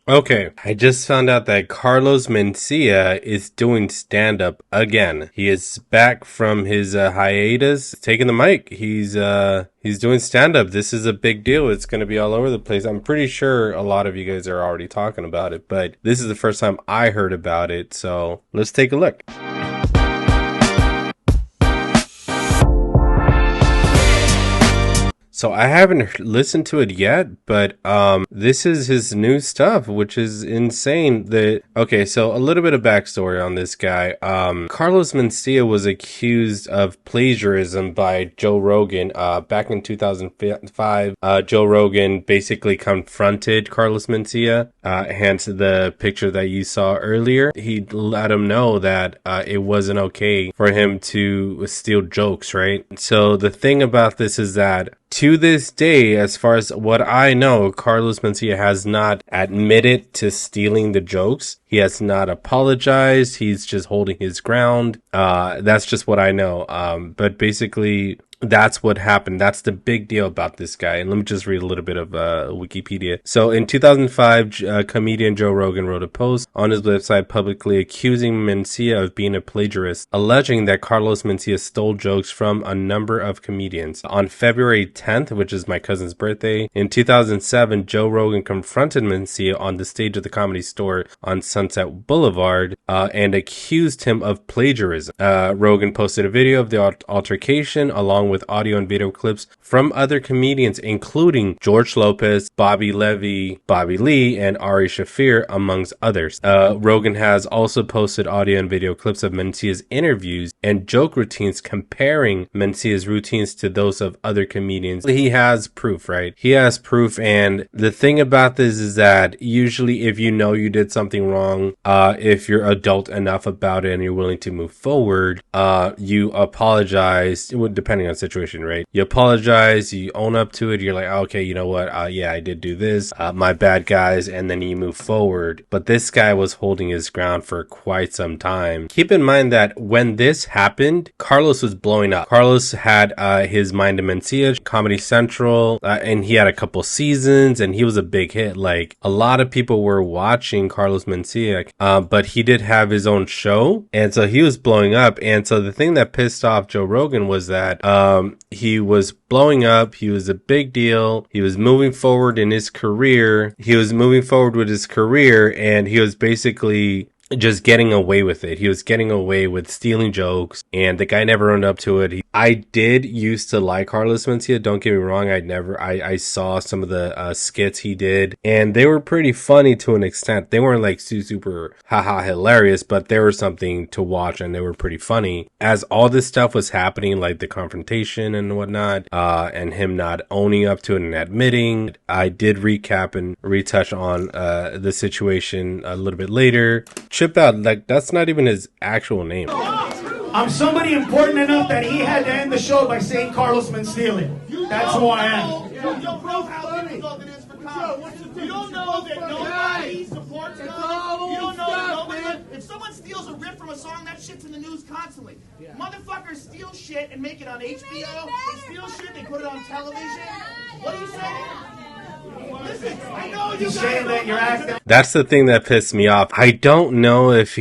Okay, I just found out that Carlos Mencia is doing stand-up again. He is back from his hiatus, taking the mic. He's doing stand-up. This is a big deal. It's going to be all over the place. I'm pretty sure a lot of you guys are already talking about it, but this is the first time I heard about it. So let's take a look. So I haven't listened to it yet, but this is his new stuff, which is insane. Okay, so a little bit of backstory on this guy. Carlos Mencia was accused of plagiarism by Joe Rogan back in 2005. Joe Rogan basically confronted Carlos Mencia, hence the picture that you saw earlier. He let him know that it wasn't okay for him to steal jokes, right? So the thing about this is that to this day, as far as what I know, Carlos Mencia has not admitted to stealing the jokes. He has not apologized. He's just holding his ground. That's just what I know. But basically, that's what happened. That's the big deal about this guy. And let me just read a little bit of Wikipedia. So in 2005, comedian Joe Rogan wrote a post on his website publicly accusing Mencia of being a plagiarist, alleging that Carlos Mencia stole jokes from a number of comedians. On February 10th, which is my cousin's birthday, in 2007, Joe Rogan confronted Mencia on the stage of the Comedy Store on Sunset Boulevard and accused him of plagiarism. Rogan posted a video of the altercation along with audio and video clips from other comedians, including George Lopez, Bobby Levy, Bobby Lee, and Ari Shaffir, amongst others. Rogan has also posted audio and video clips of Mencia's interviews and joke routines comparing Mencia's routines to those of other comedians. He has proof, right? He has proof, and the thing about this is that usually if you know you did something wrong, if you're adult enough about it and you're willing to move forward, you apologize, depending on situation, right? You apologize, you own up to it, you're like, okay, you know what, yeah, I did do this, my bad, guys, and then you move forward. But this guy was holding his ground for quite some time. Keep in mind that when this happened, Carlos was blowing up. Carlos had his Mind of Mencia, Comedy Central, and he had a couple seasons, and he was a big hit. Like, a lot of people were watching Carlos Mencia, but he did have his own show, and so he was blowing up. And so the thing that pissed off Joe Rogan was that he was blowing up. He was a big deal. He was moving forward in his career. He was moving forward with his career, and he was basically just getting away with it. He was getting away with stealing jokes, and the guy never owned up to it. I did used to like Carlos Mencia. Don't get me wrong. I saw some of the skits he did, and they were pretty funny to an extent. They weren't like super haha hilarious, but they were something to watch, and they were pretty funny. As all this stuff was happening, like the confrontation and whatnot, and him not owning up to it and admitting, I did recap and retouch on the situation a little bit later. Chip out, like, that's not even his actual name. I'm somebody important enough that he had to end the show by saying Carlos MENSTEALING. That's who I am. You know how difficult it is for comedy. You don't know that nobody supports comedy. You don't know that nobody. If someone steals a riff from a song, that shit's in the news constantly. Motherfuckers steal shit and make it on HBO. They steal shit, they put it on television. What are you saying? Listen, I know you're saying that you're acting. That's the thing that pissed me off. I don't know if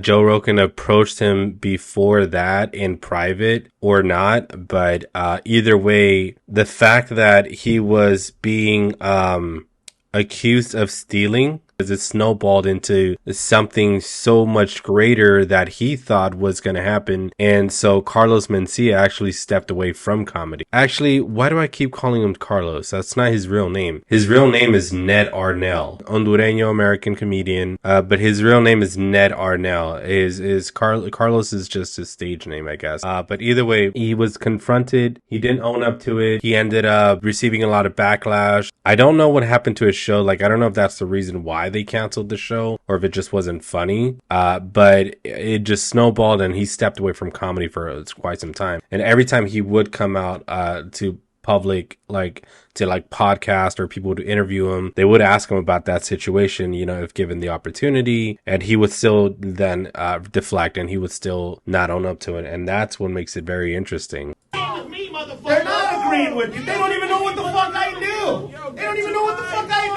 Joe Rogan approached him before that in private or not, but either way, the fact that he was being accused of stealing, because it snowballed into something so much greater that he thought was going to happen. And so Carlos Mencia actually stepped away from comedy. Actually, why do I keep calling him Carlos? That's not his real name. His real name is Ned Arnell, Hondureño American comedian. But his real name is Ned Arnell. Carlos is just his stage name, I guess. But either way, he was confronted. He didn't own up to it. He ended up receiving a lot of backlash. I don't know what happened to his show. Like, I don't know if that's the reason why they canceled the show or if it just wasn't funny. But it just snowballed, and he stepped away from comedy for quite some time. And every time he would come out to public, like to like podcast or people to interview him, they would ask him about that situation, you know, if given the opportunity, and he would still then deflect, and he would still not own up to it. And that's what makes it very interesting. They're not agreeing with you. They don't even know what the fuck I do. They don't even know what the fuck I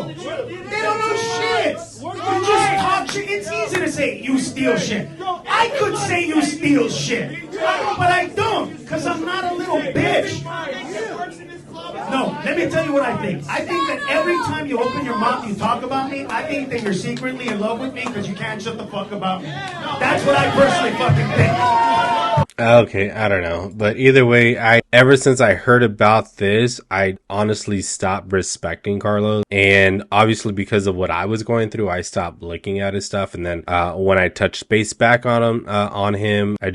do. They don't know shit. say you steal shit. I could say you steal shit, but I don't, because I'm not a little bitch. No, let me tell you what I think. I think that every time you open your mouth, you talk about me, I think that you're secretly in love with me because you can't shut the fuck about me. That's what I personally fucking think. Okay, I don't know. But either way, ever since I heard about this, I honestly stopped respecting Carlos. And obviously because of what I was going through, I stopped looking at his stuff. And then when I touched base back on him, I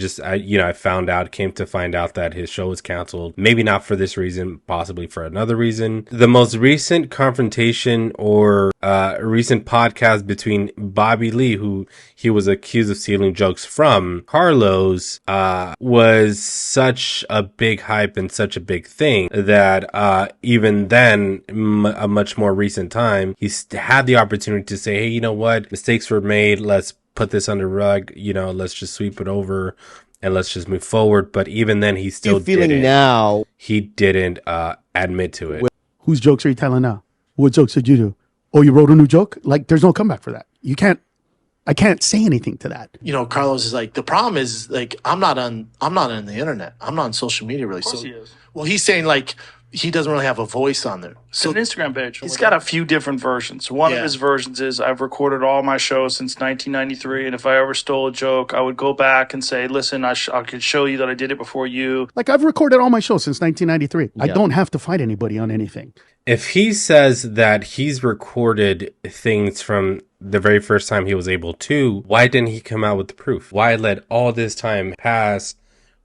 came to find out that his show was canceled. Maybe not for this reason, possibly for another reason. The most recent confrontation or recent podcast between Bobby Lee, who he was accused of stealing jokes from, Carlos, was such a big hype and such a big thing that even then, a much more recent time, he had the opportunity to say, hey, you know what? Mistakes were made. Let's put this under the rug. Let's just sweep it over and let's just move forward. But even then, he still didn't. Now he didn't admit to it. Whose jokes are you telling now? What jokes did you do? Oh, you wrote a new joke? Like, there's no comeback for that. I can't say anything to that. Carlos is like, the problem is, like, I'm not on the internet. I'm not on social media really. Of course he is. Well, he's saying, like, he doesn't really have a voice on there. So an Instagram page. He's got a few different versions. One of his versions is, I've recorded all my shows since 1993, and if I ever stole a joke, I would go back and say, listen, I could show you that I did it before you. Like, I've recorded all my shows since 1993. Yeah. I don't have to fight anybody on anything. If he says that he's recorded things from the very first time he was able to, why didn't he come out with the proof? Why let all this time pass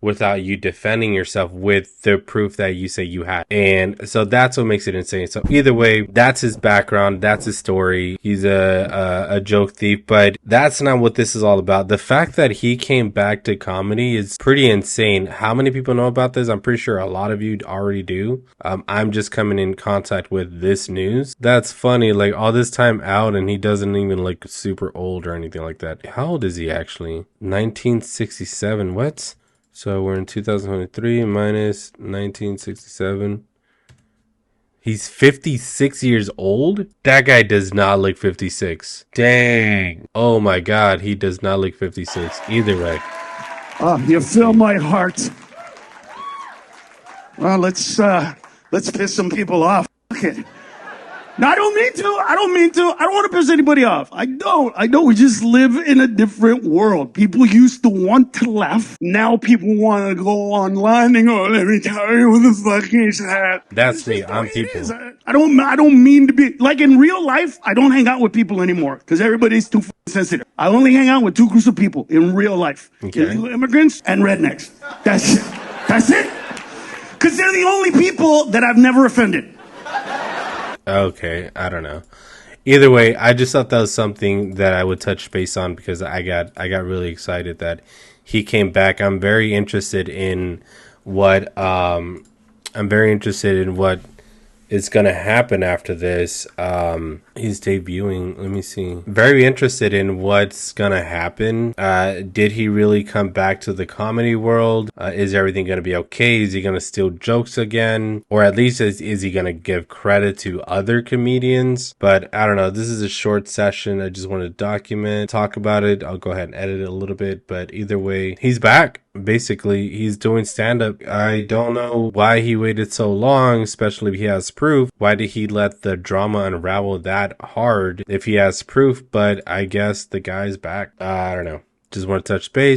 without you defending yourself with the proof that you say you had? And so that's what makes it insane. So either way, that's his background. That's his story. He's a joke thief, but that's not what this is all about. The fact that he came back to comedy is pretty insane. How many people know about this? I'm pretty sure a lot of you already do. I'm just coming in contact with this news. That's funny. Like, all this time out and he doesn't even look super old or anything like that. How old is he actually? 1967. What? So we're in 2023 minus 1967. He's 56 years old? That guy does not look 56. Dang. Oh my God, he does not look 56. Either way. You fill my heart. Well, let's piss some people off. Fuck it. No, I don't mean to. I don't want to piss anybody off. I don't. We just live in a different world. People used to want to laugh. Now people want to go online and go, let me tell you what the fuck is that. That's me. I'm people. I don't mean to be, like, in real life, I don't hang out with people anymore because everybody's too sensitive. I only hang out with two groups of people in real life. Okay. Illegal immigrants and rednecks. That's it. That's it. Because they're the only people that I've never offended. Okay, I don't know. Either way, I just thought that was something that I would touch base on because I got really excited that he came back. I'm very interested in what is going to happen after this. He's debuting. Let me see. Very interested in what's going to happen. Did he really come back to the comedy world? Is everything going to be okay? Is he going to steal jokes again? Or at least is he going to give credit to other comedians? But I don't know. This is a short session. I just want to talk about it. I'll go ahead and edit it a little bit. But either way, he's back. Basically, he's doing stand-up. I don't know why he waited so long, especially if he has proof. Why did he let the drama unravel that hard if he has proof? But I guess the guy's back. I don't know. Just want to touch base.